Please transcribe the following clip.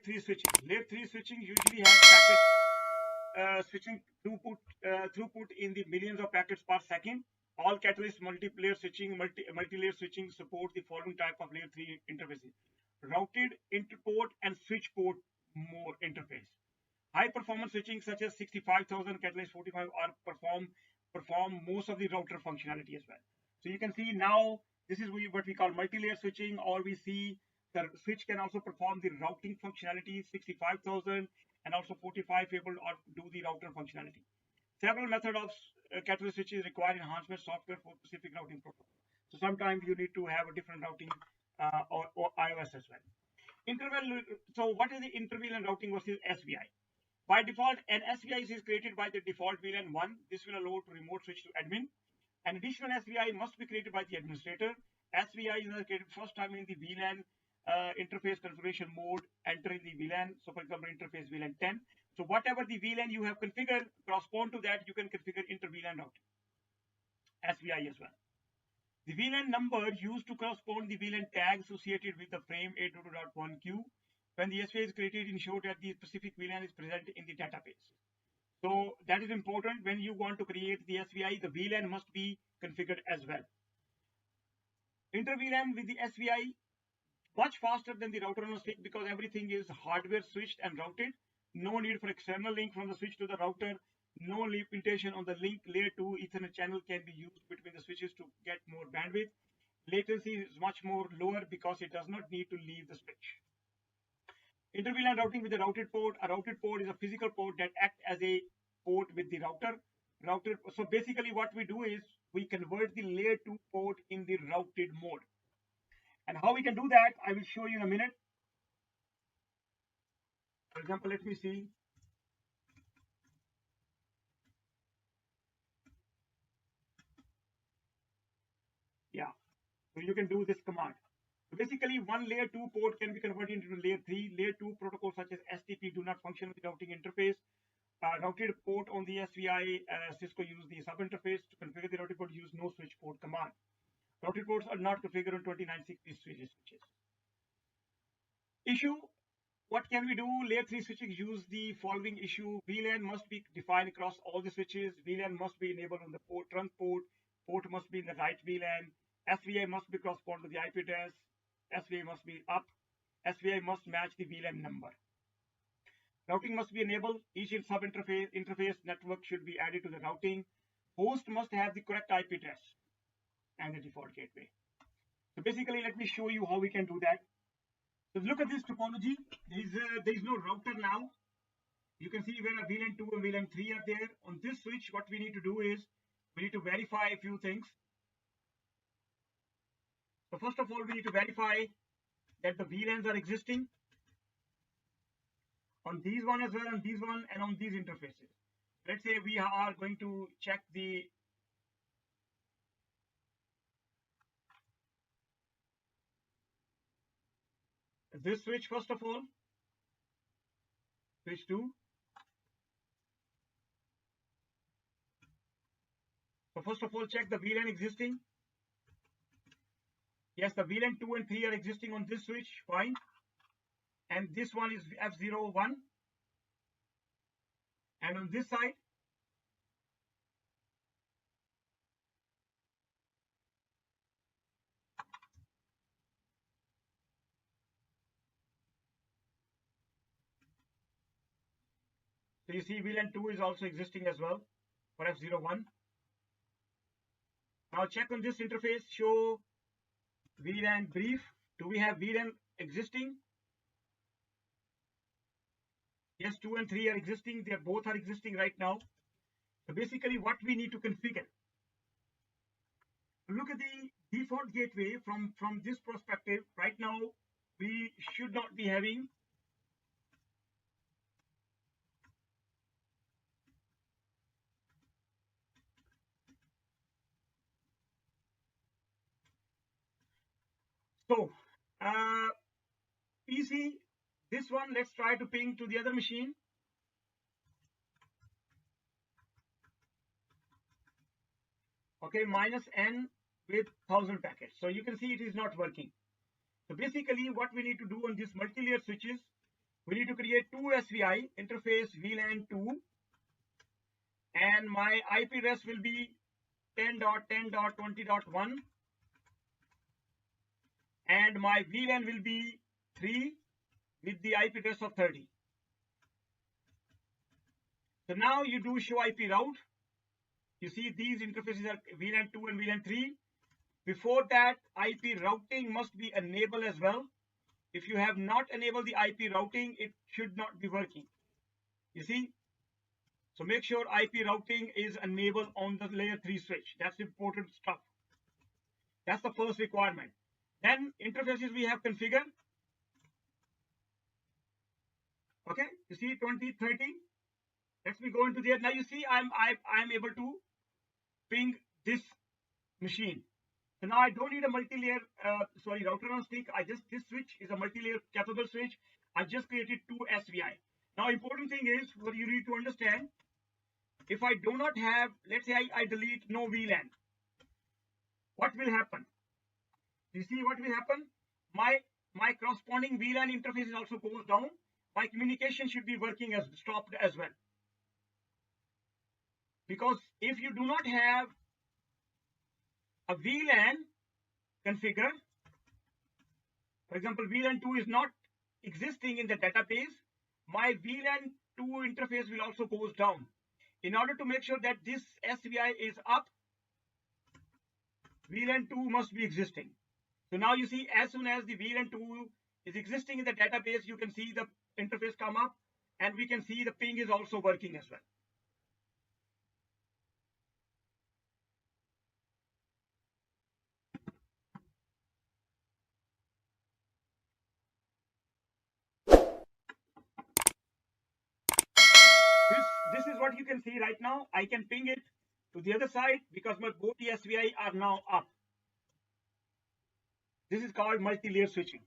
3 switching. Layer 3 switching usually has packet switching throughput in the millions of packets per second. All Catalyst multi-layer switching, multi-layer switching support the following type of layer 3 interfaces: routed, interport, and switch port more interface. High performance switching such as 65,000 Catalyst 45 are perform most of the router functionality as well. So you can see now this is what we call multi-layer switching, or we see the switch can also perform the routing functionality 65,000 and also 45 able to do the router functionality. Several methods of Catalyst switches require enhancement software for specific routing protocol. So sometimes you need to have a different routing or iOS as well. Interval. So what is the interval routing versus SVI? By default, an SVI is created by the default VLAN 1. This will allow to remote switch to admin. An additional SVI must be created by the administrator. SVI is created first time in the VLAN interface configuration mode, entering the VLAN. So for example, interface VLAN 10. So whatever the VLAN you have configured, correspond to that, you can configure inter-VLAN routing, SVI as well. The VLAN number used to correspond the VLAN tag associated with the frame 822.1q. When the SVI is created, ensure that the specific VLAN is present in the database. So that is important. When you want to create the SVI, the VLAN must be configured as well. Inter-VLAN with the SVI much faster than the router on a stick because everything is hardware switched and routed. No need for external link from the switch to the router. No limitation on the link. Layer 2 Ethernet channel can be used between the switches to get more bandwidth. Latency is much more lower because it does not need to leave the switch. Inter-VLAN routing with the routed port. A routed port is a physical port that acts as a port with the router. So basically what we do is we convert the layer 2 port in the routed mode. And how we can do that, I will show you in a minute. For example, let me see. Yeah, so you can do this command. So basically, one layer 2 port can be converted into layer 3. Layer 2 protocols such as STP do not function with routing interface. Routed port on the SVI, Cisco use the sub interface. To configure the routed port, use no switch port command. Routed ports are not configured on 2960 switches. Issue. What can we do? Layer 3 switches use the following issue. VLAN must be defined across all the switches. VLAN must be enabled on the trunk port. Port must be in the right VLAN. SVI must be correspond to the IP address. SVI must be up. SVI must match the VLAN number. Routing must be enabled. Each sub interface network should be added to the routing. Host must have the correct IP address and the default gateway. So basically, let me show you how we can do that. So look at this topology. There is no router now. You can see where a VLAN 2 and VLAN 3 are there. On this switch, what we need to do is we need to verify a few things. So first of all, we need to verify that the VLANs are existing on these one as well, on these one, and on these interfaces. Let's say we are going to check this switch first of all, switch 2. So first of all, check the VLAN existing. Yes, the VLAN 2 and 3 are existing on this switch, fine. And this one is F01. And on this side, so you see VLAN 2 is also existing as well for F01. Now check on this interface, show VLAN brief. Do we have VLAN existing? Yes, 2 and 3 are existing. They both are existing right now. So basically what we need to configure. Look at the default gateway from this perspective. Right now, we should not be having so PC, this one, let's try to ping to the other machine. Okay, minus N with 1000 packets. So you can see it is not working. So basically what we need to do on these multi-layer switches, We need to create two SVI, interface VLAN 2, and my IP address will be 10.10.20.1, and my VLAN will be 3 with the IP address of 30. So now you do show IP route. You see these interfaces are VLAN 2 and VLAN 3. Before that, IP routing must be enabled as well. If you have not enabled the IP routing, it should not be working. You see? So make sure IP routing is enabled on the layer 3 switch. That's important stuff. That's the first requirement. Then interfaces we have configured. Okay, you see 2030. Let me go into there. Now you see I'm able to ping this machine. So now I don't need a multi-layer router on stick. This switch is a multi-layer capable switch. I just created two SVI. Now important thing is what you need to understand. If I do not have, let's say I delete no VLAN, what will happen? You see what will happen? My corresponding VLAN interface is also goes down. My communication should be working as stopped as well. Because if you do not have a VLAN configured, for example, VLAN 2 is not existing in the database, my VLAN 2 interface will also goes down. In order to make sure that this SVI is up, VLAN 2 must be existing. So now you see as soon as the VLAN 2 is existing in the database, you can see the interface come up, and we can see the ping is also working as well. This is what you can see right now. I can ping it to the other side because my both the SVI are now up. This is called multi-layer switching.